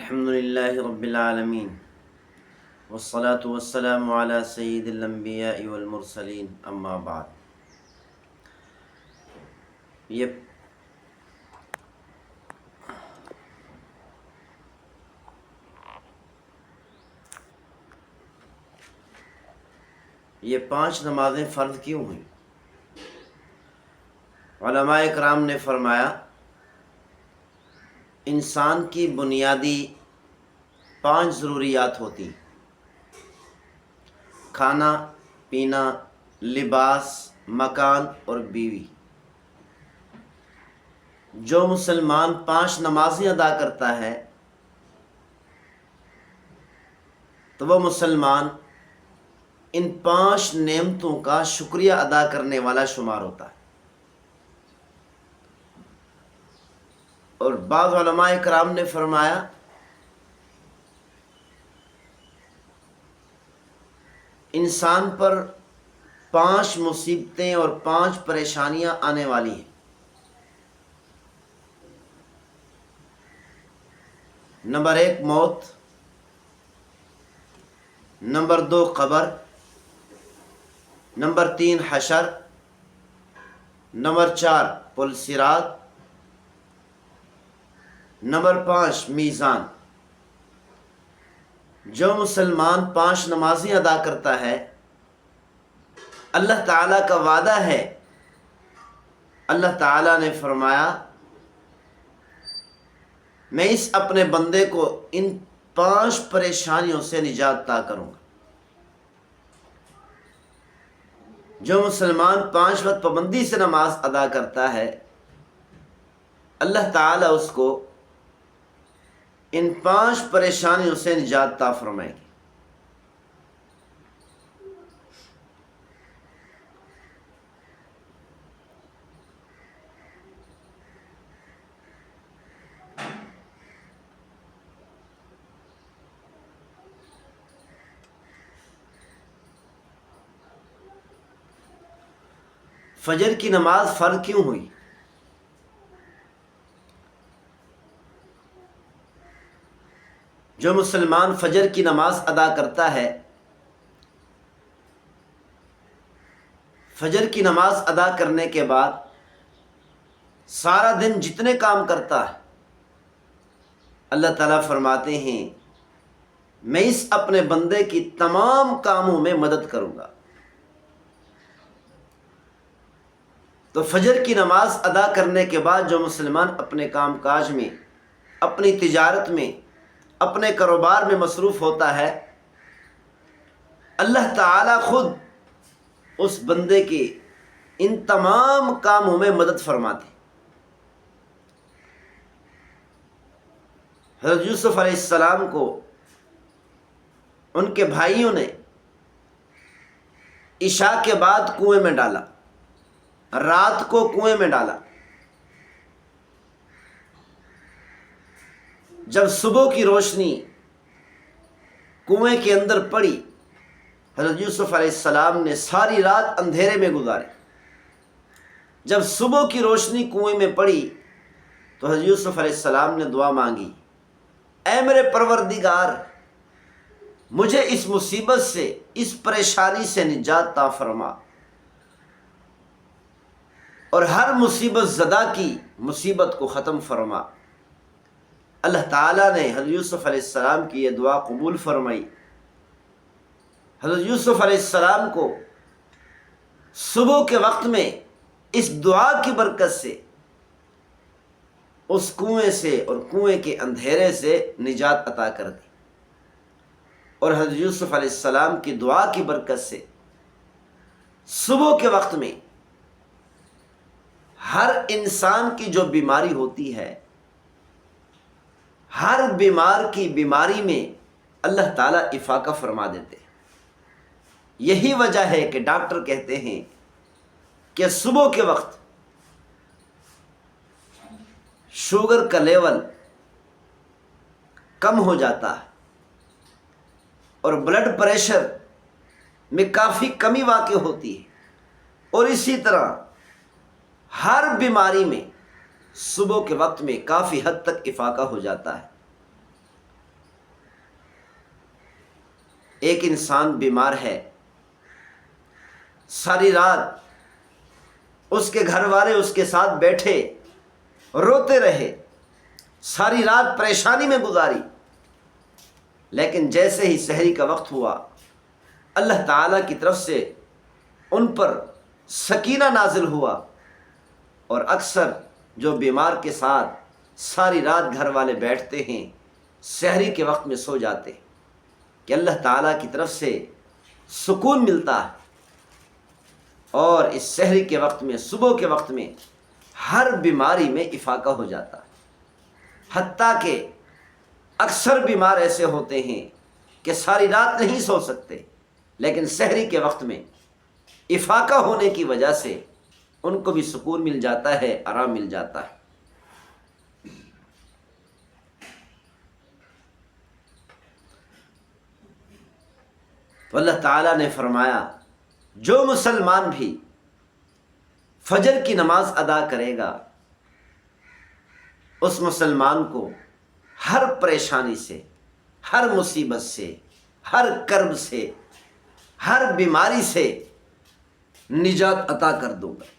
الحمد للہ رب العالمین والصلاة والسلام علی سید الانبیاء والمرسلین اما بعد۔ یہ 5 نمازیں فرض کیوں ہوئیں؟ علماء کرام نے فرمایا انسان کی بنیادی 5 ضروریات ہوتی: کھانا، پینا، لباس، مکان اور بیوی۔ جو مسلمان 5 نمازیں ادا کرتا ہے تو وہ مسلمان ان 5 نعمتوں کا شکریہ ادا کرنے والا شمار ہوتا ہے۔ اور بعض علماء کرام نے فرمایا انسان پر 5 مصیبتیں اور 5 پریشانیاں آنے والی ہیں۔ نمبر 1 موت، نمبر 2 قبر، نمبر 3 حشر، نمبر 4 پل صراط، نمبر 5 میزان۔ جو مسلمان 5 نمازیں ادا کرتا ہے، اللہ تعالیٰ کا وعدہ ہے، اللہ تعالیٰ نے فرمایا میں اس اپنے بندے کو ان 5 پریشانیوں سے نجات عطا کروں گا۔ جو مسلمان 5 وقت پابندی سے نماز ادا کرتا ہے، اللہ تعالیٰ اس کو ان 5 پریشانیوں سے نجات عطا فرمائے گی۔ فجر کی نماز فرض کیوں ہوئی؟ جو مسلمان فجر کی نماز ادا کرتا ہے، فجر کی نماز ادا کرنے کے بعد سارا دن جتنے کام کرتا ہے، اللہ تعالیٰ فرماتے ہیں میں اس اپنے بندے کی تمام کاموں میں مدد کروں گا۔ تو فجر کی نماز ادا کرنے کے بعد جو مسلمان اپنے کام کاج میں، اپنی تجارت میں، اپنے کاروبار میں مصروف ہوتا ہے، اللہ تعالیٰ خود اس بندے کی ان تمام کاموں میں مدد فرماتے۔ حضرت یوسف علیہ السلام کو ان کے بھائیوں نے عشاء کے بعد کنویں میں ڈالا، رات کو کنویں میں ڈالا۔ جب صبح کی روشنی کنویں کے اندر پڑی، حضرت یوسف علیہ السلام نے ساری رات اندھیرے میں گزاری۔ جب صبح کی روشنی کنویں میں پڑی تو حضرت یوسف علیہ السلام نے دعا مانگی، اے میرے پروردگار، مجھے اس مصیبت سے، اس پریشانی سے نجات عطا فرما، اور ہر مصیبت زدہ کی مصیبت کو ختم فرما۔ اللہ تعالیٰ نے حضرت یوسف علیہ السلام کی یہ دعا قبول فرمائی۔ حضرت یوسف علیہ السلام کو صبح کے وقت میں اس دعا کی برکت سے اس کنویں سے اور کنویں کے اندھیرے سے نجات عطا کر دی، اور حضرت یوسف علیہ السلام کی دعا کی برکت سے صبح کے وقت میں ہر انسان کی جو بیماری ہوتی ہے، ہر بیمار کی بیماری میں اللہ تعالیٰ افاقہ فرما دیتے ہیں۔ یہی وجہ ہے کہ ڈاکٹر کہتے ہیں کہ صبح کے وقت شوگر کا لیول کم ہو جاتا ہے اور بلڈ پریشر میں کافی کمی واقع ہوتی ہے، اور اسی طرح ہر بیماری میں صبح کے وقت میں کافی حد تک افاقہ ہو جاتا ہے۔ ایک انسان بیمار ہے، ساری رات اس کے گھر والے اس کے ساتھ بیٹھے روتے رہے، ساری رات پریشانی میں گزاری، لیکن جیسے ہی سحری کا وقت ہوا اللہ تعالیٰ کی طرف سے ان پر سکینہ نازل ہوا، اور اکثر جو بیمار کے ساتھ ساری رات گھر والے بیٹھتے ہیں سحری کے وقت میں سو جاتے ہیں کہ اللہ تعالیٰ کی طرف سے سکون ملتا ہے، اور اس سحری کے وقت میں صبح کے وقت میں ہر بیماری میں افاقہ ہو جاتا ہے۔ حتیٰ کہ اکثر بیمار ایسے ہوتے ہیں کہ ساری رات نہیں سو سکتے، لیکن سحری کے وقت میں افاقہ ہونے کی وجہ سے ان کو بھی سکون مل جاتا ہے، آرام مل جاتا ہے۔ تو اللہ تعالیٰ نے فرمایا جو مسلمان بھی فجر کی نماز ادا کرے گا اس مسلمان کو ہر پریشانی سے، ہر مصیبت سے، ہر کرب سے، ہر بیماری سے نجات عطا کر دوں گا۔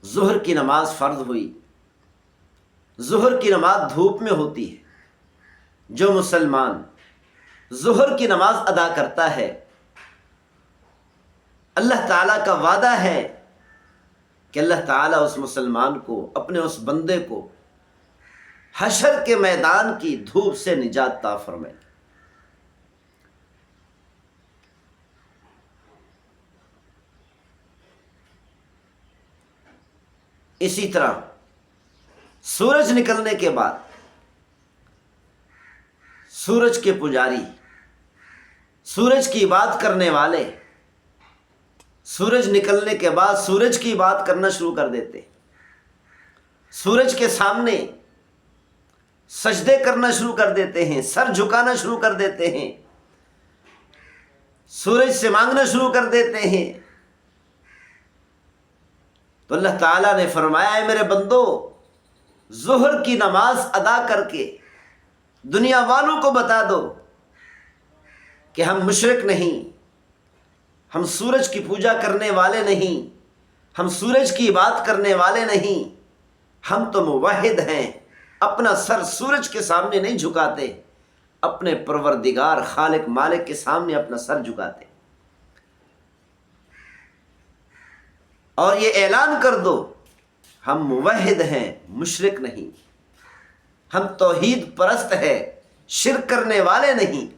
ظہر کی نماز فرض ہوئی، ظہر کی نماز دھوپ میں ہوتی ہے، جو مسلمان ظہر کی نماز ادا کرتا ہے اللہ تعالیٰ کا وعدہ ہے کہ اللہ تعالیٰ اس مسلمان کو، اپنے اس بندے کو حشر کے میدان کی دھوپ سے نجات عطا فرمائے۔ اسی طرح سورج نکلنے کے بعد سورج کے پجاری، سورج کی عبادت کرنے والے سورج نکلنے کے بعد سورج کی عبادت کرنا شروع کر دیتے، سورج کے سامنے سجدے کرنا شروع کر دیتے ہیں، سر جھکانا شروع کر دیتے ہیں، سورج سے مانگنا شروع کر دیتے ہیں۔ تو اللہ تعالیٰ نے فرمایا ہے میرے بندو، ظہر کی نماز ادا کر کے دنیا والوں کو بتا دو کہ ہم مشرک نہیں، ہم سورج کی پوجا کرنے والے نہیں، ہم سورج کی عبادت کرنے والے نہیں، ہم تو موحد ہیں، اپنا سر سورج کے سامنے نہیں جھکاتے، اپنے پروردگار خالق مالک کے سامنے اپنا سر جھکاتے۔ اور یہ اعلان کر دو ہم موحد ہیں، مشرک نہیں، ہم توحید پرست ہیں، شرک کرنے والے نہیں۔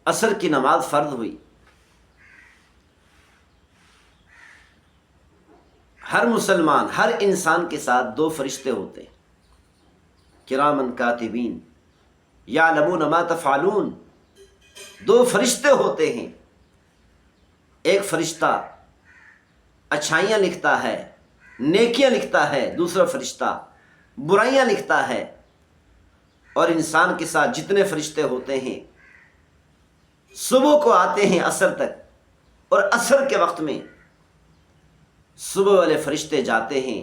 عصر کی نماز فرض ہوئی، ہر مسلمان، ہر انسان کے ساتھ دو فرشتے ہوتے ہیں، کرامن کاتبین یعلمون ما تفعلون، دو فرشتے ہوتے ہیں، ایک فرشتہ اچھائیاں لکھتا ہے، نیکیاں لکھتا ہے، دوسرا فرشتہ برائیاں لکھتا ہے۔ اور انسان کے ساتھ جتنے فرشتے ہوتے ہیں صبح کو آتے ہیں عصر تک، اور عصر کے وقت میں صبح والے فرشتے جاتے ہیں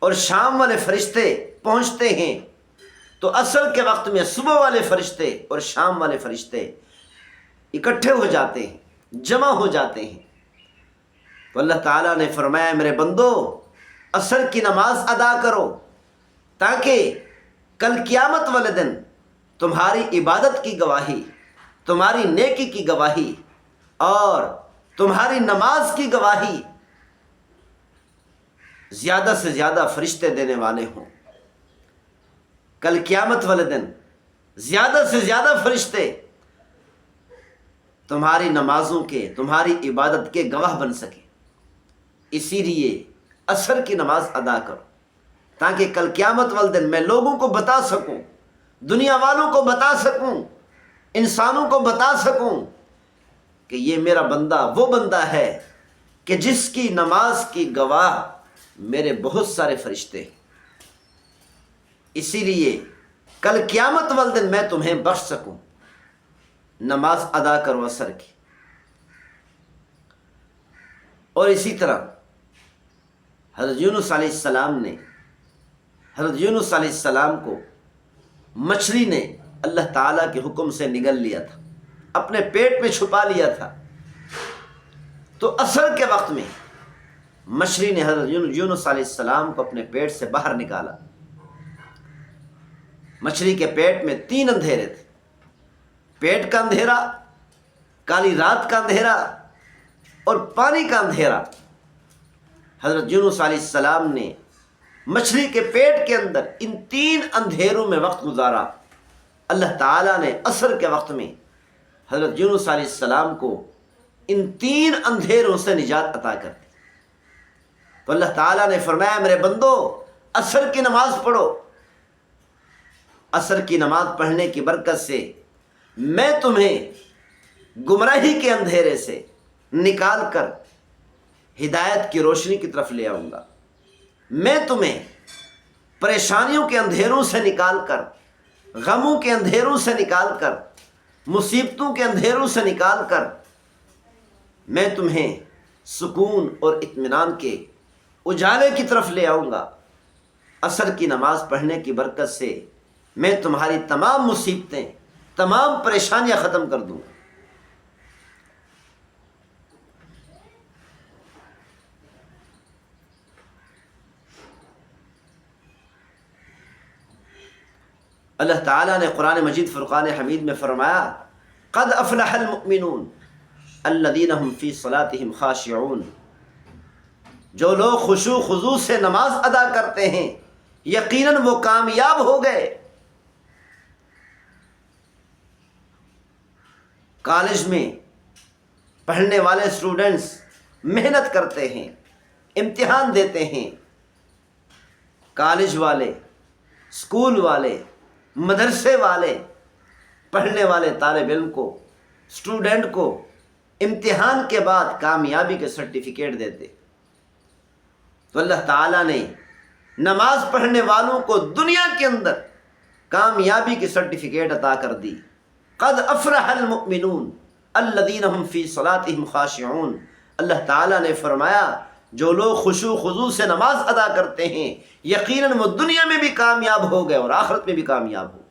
اور شام والے فرشتے پہنچتے ہیں، تو عصر کے وقت میں صبح والے فرشتے اور شام والے فرشتے اکٹھے ہو جاتے ہیں، جمع ہو جاتے ہیں۔ تو اللہ تعالیٰ نے فرمایا میرے بندو عصر کی نماز ادا کرو، تاکہ کل قیامت والے دن تمہاری عبادت کی گواہی، تمہاری نیکی کی گواہی اور تمہاری نماز کی گواہی زیادہ سے زیادہ فرشتے دینے والے ہوں۔ کل قیامت والے دن زیادہ سے زیادہ فرشتے تمہاری نمازوں کے، تمہاری عبادت کے گواہ بن سکے۔ اسی لیے عصر کی نماز ادا کرو تاکہ کل قیامت والے دن میں لوگوں کو بتا سکوں، دنیا والوں کو بتا سکوں، انسانوں کو بتا سکوں کہ یہ میرا بندہ وہ بندہ ہے کہ جس کی نماز کی گواہ میرے بہت سارے فرشتے ہیں۔ اسی لیے کل قیامت والے دن میں تمہیں بخش سکوں، نماز ادا کرو عصر کی۔ اور اسی طرح حضرت یونس علیہ السلام نے، حضرت یونس علیہ السلام کو مچھلی نے اللہ تعالیٰ کے حکم سے نگل لیا تھا، اپنے پیٹ میں چھپا لیا تھا، تو عصر کے وقت میں مچھلی نے حضرت یونس علیہ السلام کو اپنے پیٹ سے باہر نکالا۔ مچھلی کے پیٹ میں 3 اندھیرے تھے، پیٹ کا اندھیرا، کالی رات کا اندھیرا اور پانی کا اندھیرا۔ حضرت یونس علیہ السلام نے مچھلی کے پیٹ کے اندر ان 3 اندھیروں میں وقت گزارا۔ اللہ تعالیٰ نے عصر کے وقت میں حضرت یونس علیہ السلام کو ان 3 اندھیروں سے نجات عطا کر دی۔ تو اللہ تعالیٰ نے فرمایا میرے بندو عصر کی نماز پڑھو، عصر کی نماز پڑھنے کی برکت سے میں تمہیں گمراہی کے اندھیرے سے نکال کر ہدایت کی روشنی کی طرف لے آؤں گا، میں تمہیں پریشانیوں کے اندھیروں سے نکال کر، غموں کے اندھیروں سے نکال کر، مصیبتوں کے اندھیروں سے نکال کر میں تمہیں سکون اور اطمینان کے اجالے کی طرف لے آؤں گا۔ عصر کی نماز پڑھنے کی برکت سے میں تمہاری تمام مصیبتیں، تمام پریشانیاں ختم کر دوں گا۔ اللہ تعالیٰ نے قرآن مجید فرقان حمید میں فرمایا قد افلح المؤمنون الذین هم فی صلاتهم خاشعون، جو لوگ خشوع خضوع سے نماز ادا کرتے ہیں یقیناً وہ کامیاب ہو گئے۔ کالج میں پڑھنے والے اسٹوڈنٹس محنت کرتے ہیں، امتحان دیتے ہیں، کالج والے، اسکول والے، مدرسے والے، پڑھنے والے طالب علم کو، اسٹوڈنٹ کو امتحان کے بعد کامیابی کے سرٹیفکیٹ دیتے۔ تو اللہ تعالیٰ نے نماز پڑھنے والوں کو دنیا کے اندر کامیابی کی سرٹیفکیٹ عطا کر دی۔ قد افلح المؤمنون الذین هم فی صلاتهم خاشعون، اللہ تعالیٰ نے فرمایا جو لوگ خشوع خضوع سے نماز ادا کرتے ہیں یقیناً وہ دنیا میں بھی کامیاب ہو گئے اور آخرت میں بھی کامیاب ہو۔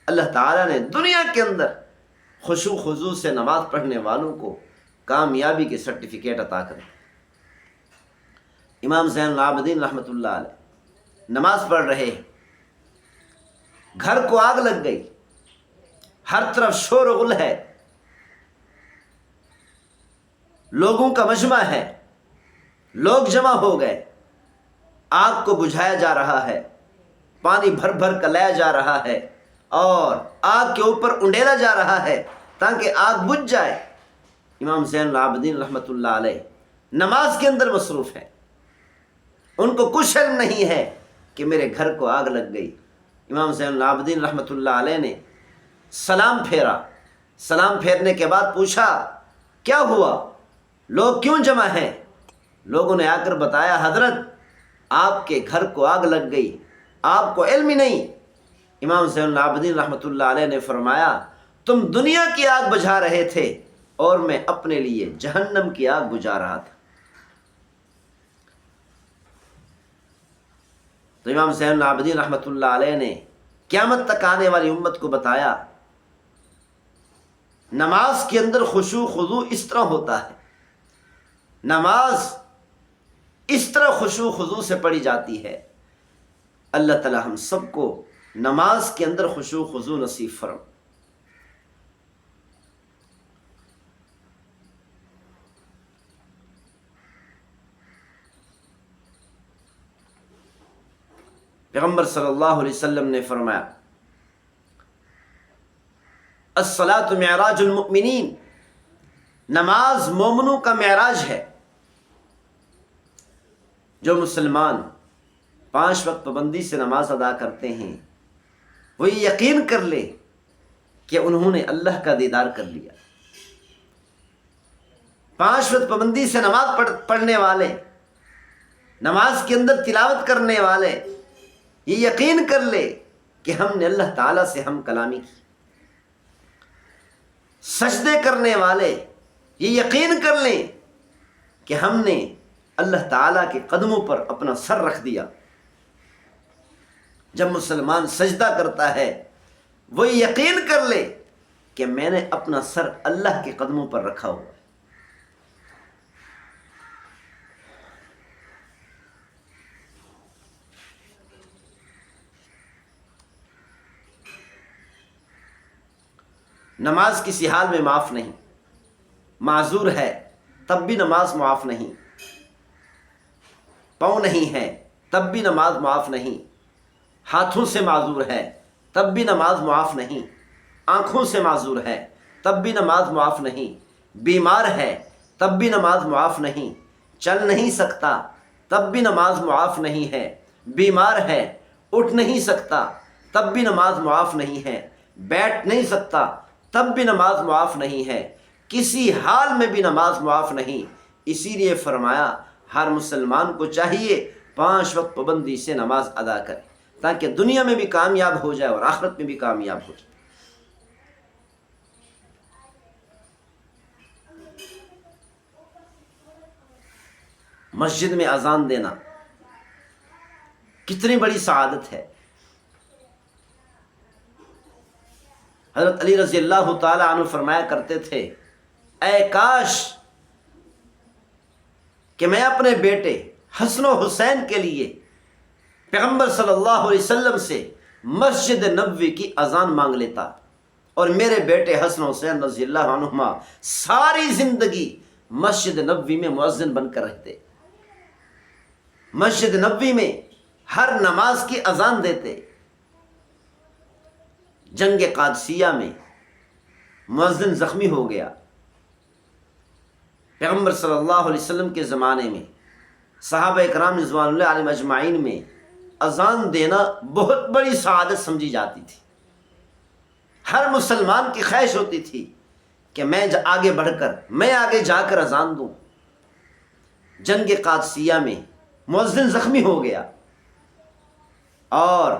اللہ تعالیٰ نے دنیا کے اندر خشوع خضوع سے نماز پڑھنے والوں کو کامیابی کے سرٹیفکیٹ عطا کرے۔ امام زین العابدین رحمۃ اللہ علیہ نماز پڑھ رہے ہیں، گھر کو آگ لگ گئی، ہر طرف شور و غل ہے، لوگوں کا مجمع ہے، لوگ جمع ہو گئے، آگ کو بجھایا جا رہا ہے، پانی بھر بھر کر لایا جا رہا ہے اور آگ کے اوپر انڈیلا جا رہا ہے تاکہ آگ بجھ جائے۔ امام زین العابدین رحمۃ اللہ علیہ نماز کے اندر مصروف ہے، ان کو کچھ علم نہیں ہے کہ میرے گھر کو آگ لگ گئی۔ امام زین العابدین رحمۃ اللہ علیہ نے سلام پھیرا، سلام پھیرنے کے بعد پوچھا کیا ہوا، لوگ کیوں جمع ہیں؟ لوگوں نے آ کر بتایا حضرت آپ کے گھر کو آگ لگ گئی، آپ کو علم ہی نہیں۔ امام زین العابدین رحمۃ اللہ علیہ نے فرمایا تم دنیا کی آگ بجھا رہے تھے اور میں اپنے لیے جہنم کی آگ بجھا رہا تھا۔ تو امام زین العابدین رحمۃ اللہ علیہ نے قیامت تک آنے والی امت کو بتایا نماز کے اندر خشوع خضوع اس طرح ہوتا ہے، نماز اس طرح خشوع خضوع سے پڑھی جاتی ہے۔ اللہ تعالی ہم سب کو نماز کے اندر خشوع خضوع نصیب فرم۔ پیغمبر صلی اللہ علیہ وسلم نے فرمایا الصلاۃ معراج المؤمنین، نماز مومنوں کا معراج ہے۔ جو مسلمان 5 وقت پابندی سے نماز ادا کرتے ہیں وہ یہ یقین کر لے کہ انہوں نے اللہ کا دیدار کر لیا۔ 5 وقت پابندی سے نماز پڑھنے والے، نماز کے اندر تلاوت کرنے والے یہ یقین کر لے کہ ہم نے اللہ تعالیٰ سے ہم کلامی کی۔ سجدے کرنے والے یہ یقین کر لیں کہ ہم نے اللہ تعالیٰ کے قدموں پر اپنا سر رکھ دیا۔ جب مسلمان سجدہ کرتا ہے وہ یقین کر لے کہ میں نے اپنا سر اللہ کے قدموں پر رکھا ہوا ہے۔ نماز کسی حال میں معاف نہیں، معذور ہے تب بھی نماز معاف نہیں، پاؤں نہیں ہے تب بھی نماز معاف نہیں، ہاتھوں سے معذور ہے تب بھی نماز معاف نہیں، آنکھوں سے معذور ہے تب بھی نماز معاف نہیں، بیمار ہے تب بھی نماز معاف نہیں، چل نہیں سکتا تب بھی نماز معاف نہیں ہے، بیمار ہے اٹھ نہیں سکتا تب بھی نماز معاف نہیں ہے، بیٹھ نہیں سکتا تب بھی نماز معاف نہیں ہے، کسی حال میں بھی نماز معاف نہیں۔ اسی لیے فرمایا ہر مسلمان کو چاہیے 5 وقت پابندی سے نماز ادا کرے تاکہ دنیا میں بھی کامیاب ہو جائے اور آخرت میں بھی کامیاب ہو جائے۔ مسجد میں اذان دینا کتنی بڑی سعادت ہے۔ حضرت علی رضی اللہ تعالی عنہ فرمایا کرتے تھے اے کاش کہ میں اپنے بیٹے حسن و حسین کے لیے پیغمبر صلی اللہ علیہ وسلم سے مسجد نبوی کی اذان مانگ لیتا اور میرے بیٹے حسن و حسین رضی اللہ عنہما ساری زندگی مسجد نبوی میں مؤذن بن کر رہتے، مسجد نبوی میں ہر نماز کی اذان دیتے۔ جنگ قادسیہ میں مؤذن زخمی ہو گیا، پیغمبر صلی اللہ علیہ وسلم کے زمانے میں صحابہ اکرام رضوان اللہ علیہم اجمعین میں اذان دینا بہت بڑی سعادت سمجھی جاتی تھی۔ ہر مسلمان کی خواہش ہوتی تھی کہ میں آگے جا کر اذان دوں۔ جنگ قادسیہ میں مؤذن زخمی ہو گیا اور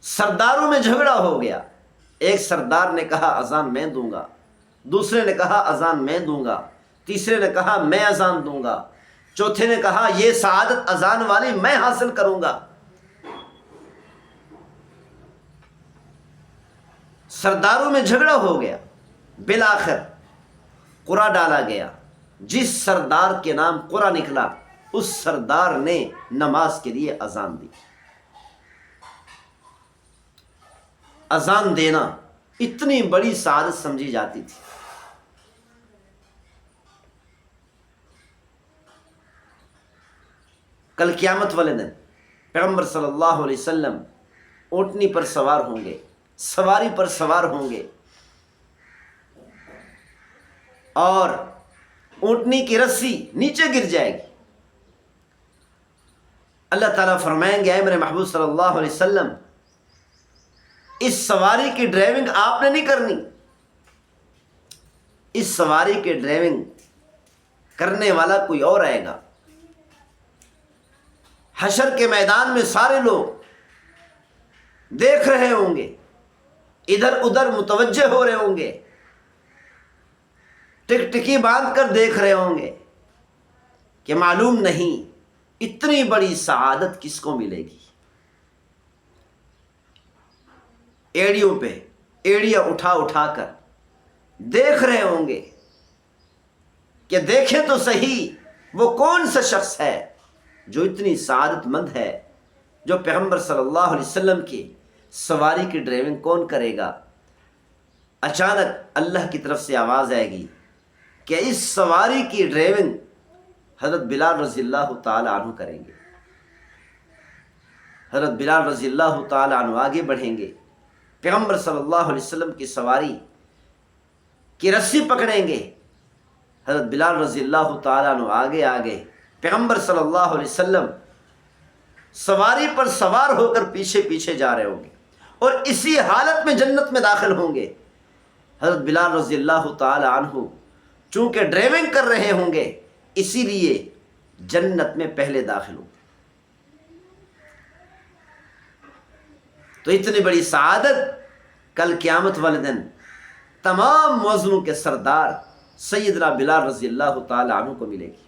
سرداروں میں جھگڑا ہو گیا۔ ایک سردار نے کہا اذان میں دوں گا، دوسرے نے کہا اذان میں دوں گا، تیسرے نے کہا میں اذان دوں گا، چوتھے نے کہا یہ سعادت اذان والی میں حاصل کروں گا۔ سرداروں میں جھگڑا ہو گیا، بالآخر قرعہ ڈالا گیا، جس سردار کے نام قرعہ نکلا اس سردار نے نماز کے لیے اذان دی۔ اذان دینا اتنی بڑی سعادت سمجھی جاتی تھی۔ کل قیامت والے دن پیغمبر صلی اللہ علیہ وسلم اونٹنی پر سوار ہوں گے، سواری پر سوار ہوں گے اور اونٹنی کی رسی نیچے گر جائے گی۔ اللہ تعالیٰ فرمائیں گے اے میرے محبوب صلی اللہ علیہ وسلم اس سواری کی ڈرائیونگ آپ نے نہیں کرنی، اس سواری کی ڈرائیونگ کرنے والا کوئی اور آئے گا۔ حشر کے میدان میں سارے لوگ دیکھ رہے ہوں گے، ادھر ادھر متوجہ ہو رہے ہوں گے، ٹکٹکی باندھ کر دیکھ رہے ہوں گے کہ معلوم نہیں اتنی بڑی سعادت کس کو ملے گی۔ ایڑیوں پہ ایڑیاں اٹھا اٹھا کر دیکھ رہے ہوں گے کہ دیکھیں تو صحیح وہ کون سا شخص ہے جو اتنی سعادت مند ہے، جو پیغمبر صلی اللہ علیہ وسلم کی سواری کی ڈرائیونگ کون کرے گا۔ اچانک اللہ کی طرف سے آواز آئے گی کہ اس سواری کی ڈرائیونگ حضرت بلال رضی اللہ تعالی عنہ کریں گے۔ حضرت بلال رضی اللہ تعالی عنہ آگے بڑھیں گے، پیغمبر صلی اللہ علیہ وسلم کی سواری کی رسی پکڑیں گے۔ حضرت بلال رضی اللہ تعالیٰ عنہ آگے پیغمبر صلی اللہ علیہ وسلم سواری پر سوار ہو کر پیچھے پیچھے جا رہے ہوں گے اور اسی حالت میں جنت میں داخل ہوں گے۔ حضرت بلال رضی اللہ تعالی عنہ چونکہ ڈرائیونگ کر رہے ہوں گے، اسی لیے جنت میں پہلے داخل ہوں گے۔ تو اتنی بڑی سعادت کل قیامت والے دن تمام مؤذنوں کے سردار سیدنا بلال رضی اللہ تعالی عنہ کو ملے گی۔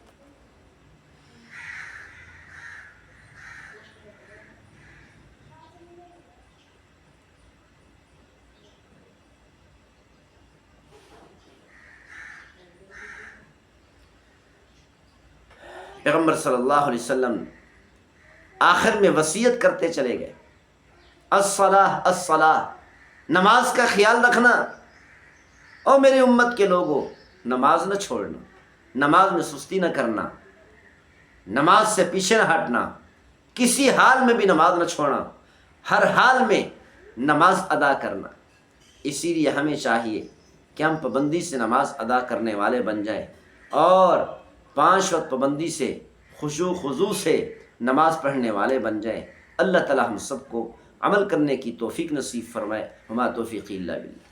پیغمبر صلی اللہ علیہ وسلم آخر میں وصیت کرتے چلے گئے، الصلاۃ الصلاۃ، نماز کا خیال رکھنا، اور میری امت کے لوگوں نماز نہ چھوڑنا، نماز میں سستی نہ کرنا، نماز سے پیچھے نہ ہٹنا، کسی حال میں بھی نماز نہ چھوڑنا، ہر حال میں نماز ادا کرنا۔ اسی لیے ہمیں چاہیے کہ ہم پابندی سے نماز ادا کرنے والے بن جائیں اور 5 وقت پابندی سے خشوع خضوع سے نماز پڑھنے والے بن جائیں۔ اللہ تعالی ہم سب کو عمل کرنے کی توفیق نصیب فرمائے۔ وما توفیقی الا باللہ۔